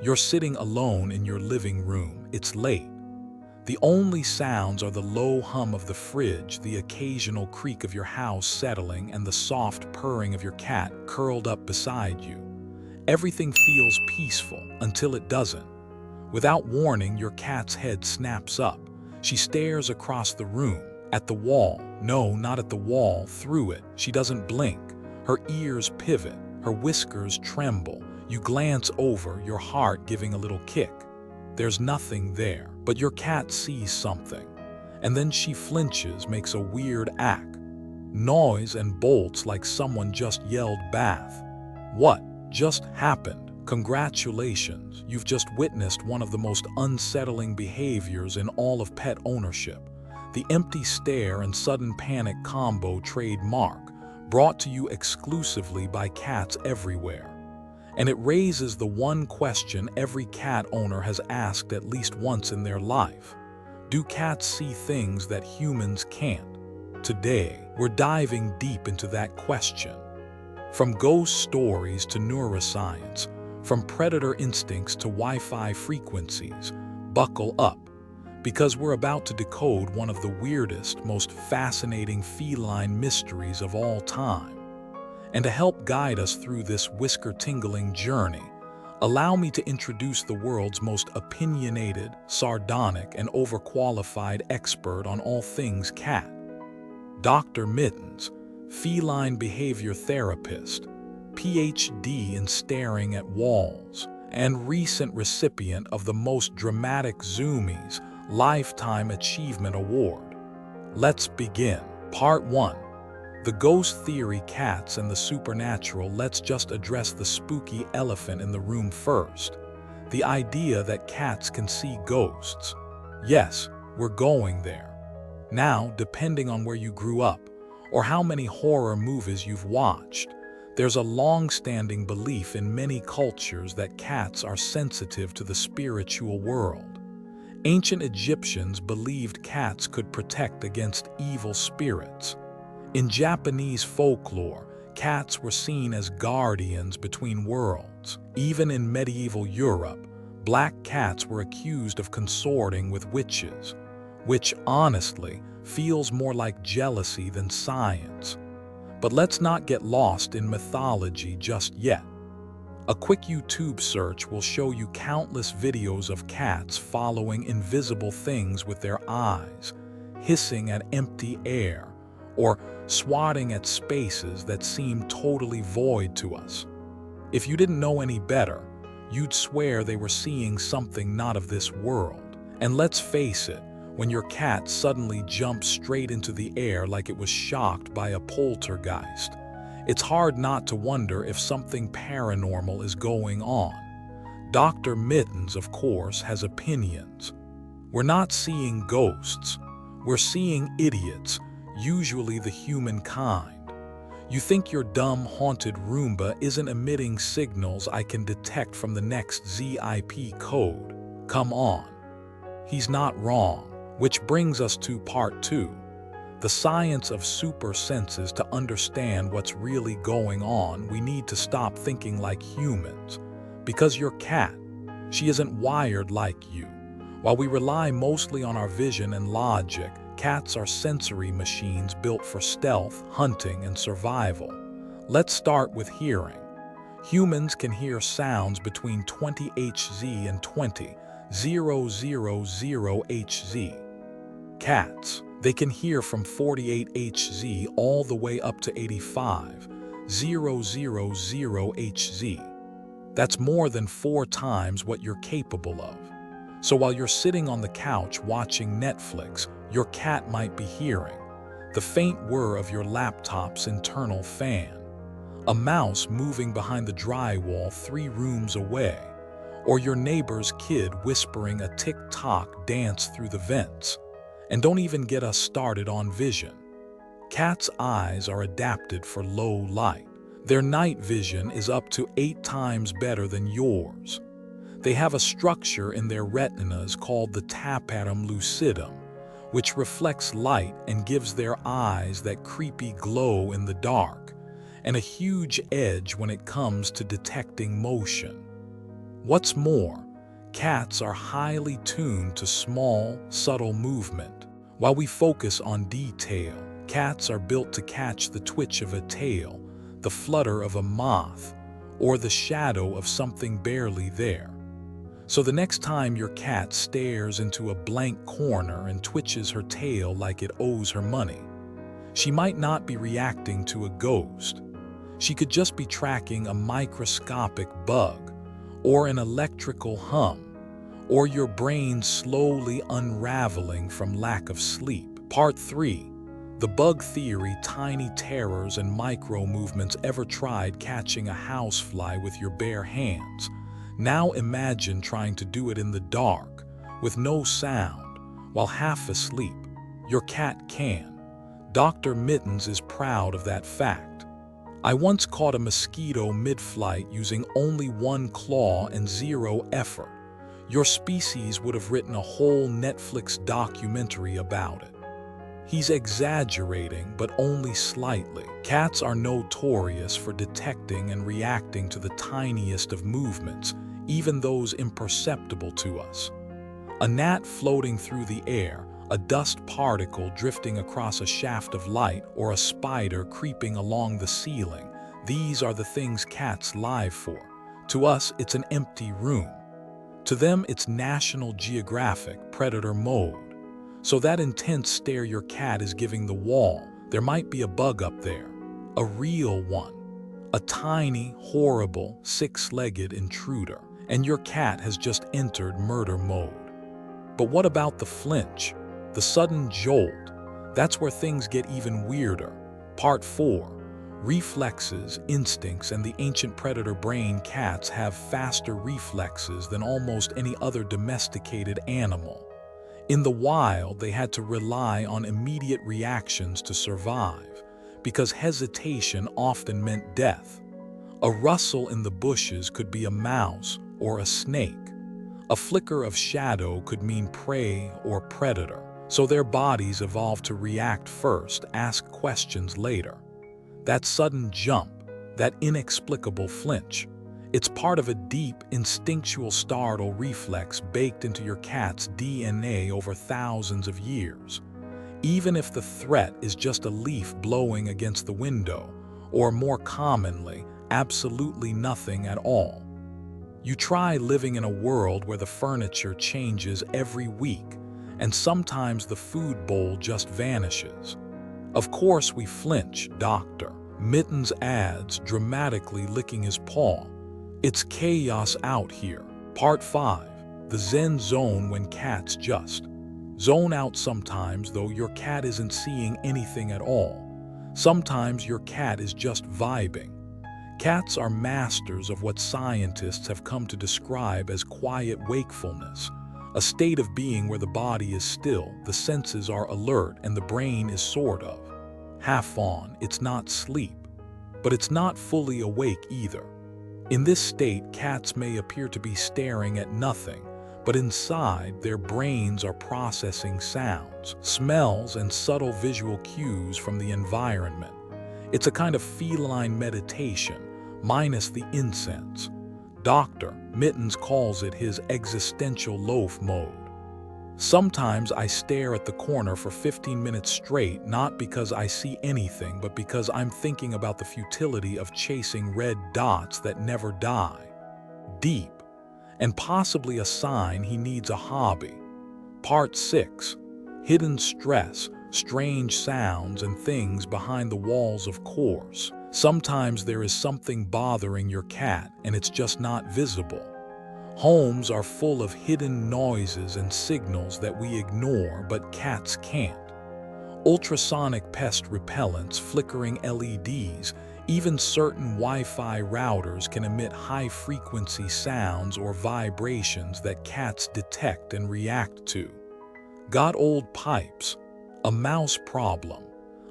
You're sitting alone in your living room. It's late. The only sounds are the low hum of the fridge, the occasional creak of your house settling, and the soft purring of your cat curled up beside you. Everything feels peaceful until it doesn't. Without warning, your cat's head snaps up. She stares across the room, at the wall. No, not at the wall, through it. She doesn't blink. Her ears pivot, her whiskers tremble. You glance over, your heart giving a little kick. There's nothing there, but your cat sees something. And then she flinches, makes a weird act. Noise and bolts like someone just yelled bath. What just happened? Congratulations, you've just witnessed one of the most unsettling behaviors in all of pet ownership. The empty stare and sudden panic combo trademark, brought to you exclusively by cats everywhere. And it raises the one question every cat owner has asked at least once in their life. Do cats see things that humans can't? Today, we're diving deep into that question. From ghost stories to neuroscience, from predator instincts to Wi-Fi frequencies, buckle up, because we're about to decode one of the weirdest, most fascinating feline mysteries of all time. And to help guide us through this whisker-tingling journey, allow me to introduce the world's most opinionated, sardonic, and overqualified expert on all things cat, Dr. Mittens, feline behavior therapist, PhD in staring at walls, and recent recipient of the most dramatic Zoomies Lifetime Achievement Award. Let's begin. Part 1. The ghost theory, cats and the supernatural. Let's just address the spooky elephant in the room first. The idea that cats can see ghosts. Yes, we're going there. Now, depending on where you grew up, or how many horror movies you've watched, there's a long-standing belief in many cultures that cats are sensitive to the spiritual world. Ancient Egyptians believed cats could protect against evil spirits. In Japanese folklore, cats were seen as guardians between worlds. Even in medieval Europe, black cats were accused of consorting with witches, which honestly feels more like jealousy than science. But let's not get lost in mythology just yet. A quick YouTube search will show you countless videos of cats following invisible things with their eyes, hissing at empty air, or swatting at spaces that seem totally void to us. If you didn't know any better, you'd swear they were seeing something not of this world. And let's face it, when your cat suddenly jumps straight into the air like it was shocked by a poltergeist, it's hard not to wonder if something paranormal is going on. Dr. Mittens, of course, has opinions. We're not seeing ghosts. We're seeing idiots, usually the humankind. You think your dumb, haunted Roomba isn't emitting signals I can detect from the next ZIP code? Come on. He's not wrong. Which brings us to part 2, the science of super senses. To understand what's really going on, we need to stop thinking like humans. Because your cat, she isn't wired like you. While we rely mostly on our vision and logic, cats are sensory machines built for stealth, hunting, and survival. Let's start with hearing. Humans can hear sounds between 20 Hz and 20,000 Hz. Cats, they can hear from 48 Hz all the way up to 85,000 Hz. That's more than 4 times what you're capable of. So while you're sitting on the couch watching Netflix, your cat might be hearing the faint whir of your laptop's internal fan, a mouse moving behind the drywall 3 rooms away, or your neighbor's kid whispering a tick-tock dance through the vents. And don't even get us started on vision. Cats' eyes are adapted for low light. Their night vision is up to 8 times better than yours. They have a structure in their retinas called the tapetum lucidum, which reflects light and gives their eyes that creepy glow in the dark, and a huge edge when it comes to detecting motion. What's more, cats are highly tuned to small, subtle movement. While we focus on detail, cats are built to catch the twitch of a tail, the flutter of a moth, or the shadow of something barely there. So the next time your cat stares into a blank corner and twitches her tail like it owes her money, she might not be reacting to a ghost. She could just be tracking a microscopic bug, or an electrical hum, or your brain slowly unraveling from lack of sleep. Part 3. The bug theory. Tiny terrors and micro movements. Ever tried catching a housefly with your bare hands? Now imagine trying to do it in the dark, with no sound, while half asleep. Your cat can. Dr. Mittens is proud of that fact. I once caught a mosquito mid-flight using only one claw and zero effort. Your species would have written a whole Netflix documentary about it. He's exaggerating, but only slightly. Cats are notorious for detecting and reacting to the tiniest of movements, even those imperceptible to us. A gnat floating through the air, a dust particle drifting across a shaft of light, or a spider creeping along the ceiling. These are the things cats live for. To us, it's an empty room. To them, it's National Geographic predator mode. So that intense stare your cat is giving the wall, there might be a bug up there. A real one. A tiny, horrible, six-legged intruder. And your cat has just entered murder mode. But what about the flinch? The sudden jolt? That's where things get even weirder. Part 4. Reflexes, instincts, and the ancient predator brain. Cats have faster reflexes than almost any other domesticated animal. In the wild, they had to rely on immediate reactions to survive, because hesitation often meant death. A rustle in the bushes could be a mouse or a snake. A flicker of shadow could mean prey or predator. So their bodies evolved to react first, ask questions later. That sudden jump, that inexplicable flinch, it's part of a deep, instinctual startle reflex baked into your cat's DNA over thousands of years. Even if the threat is just a leaf blowing against the window, or more commonly, absolutely nothing at all. You try living in a world where the furniture changes every week, and sometimes the food bowl just vanishes. Of course we flinch, Dr. Mittens adds, dramatically licking his paw. It's chaos out here. Part 5. The Zen zone. When cats just zone out. Sometimes, though, your cat isn't seeing anything at all. Sometimes your cat is just vibing. Cats are masters of what scientists have come to describe as quiet wakefulness. A state of being where the body is still, the senses are alert, and the brain is sort of half on. It's not sleep, but it's not fully awake either. In this state, cats may appear to be staring at nothing, but inside, their brains are processing sounds, smells, and subtle visual cues from the environment. It's a kind of feline meditation, minus the incense. Dr. Mittens calls it his existential loaf mode. Sometimes I stare at the corner for 15 minutes straight, not because I see anything, but because I'm thinking about the futility of chasing red dots that never die. Deep, and possibly a sign he needs a hobby. Part 6. Hidden stress, strange sounds, and things behind the walls. Of course, sometimes there is something bothering your cat and it's just not visible. Homes are full of hidden noises and signals that we ignore, but cats can't. Ultrasonic pest repellents, flickering LEDs, even certain Wi-Fi routers can emit high-frequency sounds or vibrations that cats detect and react to. Got old pipes? A mouse problem?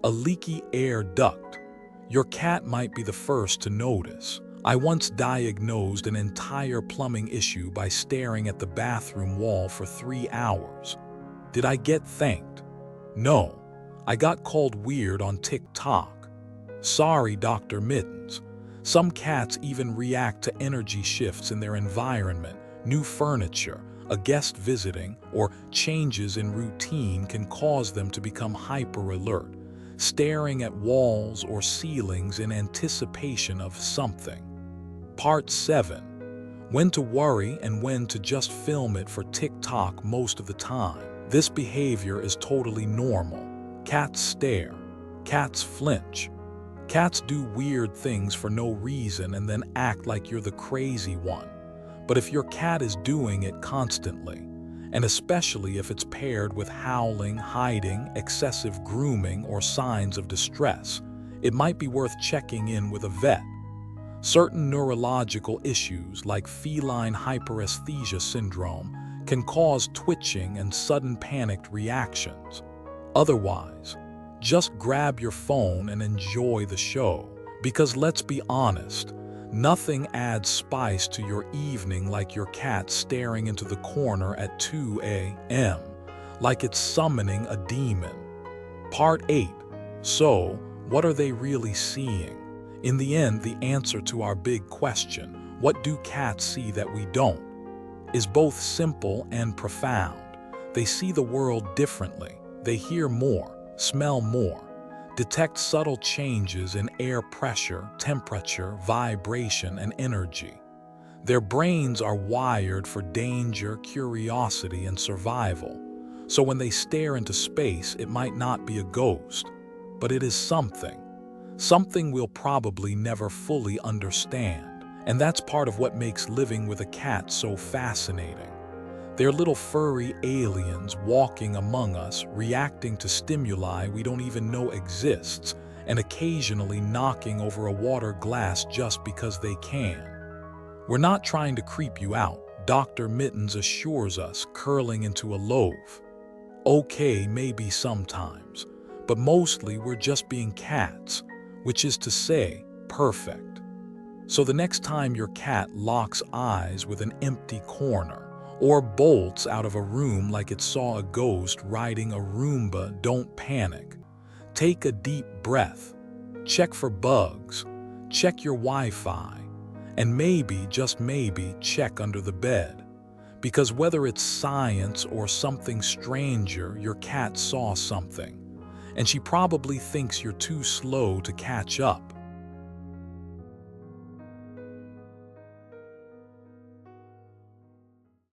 A leaky air duct? Your cat might be the first to notice. I once diagnosed an entire plumbing issue by staring at the bathroom wall for 3 hours. Did I get thanked? No. I got called weird on TikTok. Sorry, Dr. Mittens. Some cats even react to energy shifts in their environment. New furniture, a guest visiting, or changes in routine can cause them to become hyper-alert, staring at walls or ceilings in anticipation of something. Part 7. When to worry and when to just film it for TikTok most of the time. This behavior is totally normal. Cats stare. Cats flinch. Cats do weird things for no reason and then act like you're the crazy one. But if your cat is doing it constantly, and especially if it's paired with howling, hiding, excessive grooming, or signs of distress, it might be worth checking in with a vet. Certain neurological issues like feline hyperesthesia syndrome can cause twitching and sudden panicked reactions. Otherwise, just grab your phone and enjoy the show. Because let's be honest, nothing adds spice to your evening like your cat staring into the corner at 2 a.m., like it's summoning a demon. Part 8. So, what are they really seeing? In the end, the answer to our big question, what do cats see that we don't, is both simple and profound. They see the world differently. They hear more, smell more, detect subtle changes in air pressure, temperature, vibration, and energy. Their brains are wired for danger, curiosity, and survival. So when they stare into space, it might not be a ghost, but it is something. Something we'll probably never fully understand. And that's part of what makes living with a cat so fascinating. They're little furry aliens walking among us, reacting to stimuli we don't even know exists, and occasionally knocking over a water glass just because they can. We're not trying to creep you out, Dr. Mittens assures us, curling into a loaf. Okay, maybe sometimes, but mostly we're just being cats, which is to say, perfect. So the next time your cat locks eyes with an empty corner, or bolts out of a room like it saw a ghost riding a Roomba, don't panic. Take a deep breath. Check for bugs. Check your Wi-Fi. And maybe, just maybe, check under the bed. Because whether it's science or something stranger, your cat saw something. And she probably thinks you're too slow to catch up.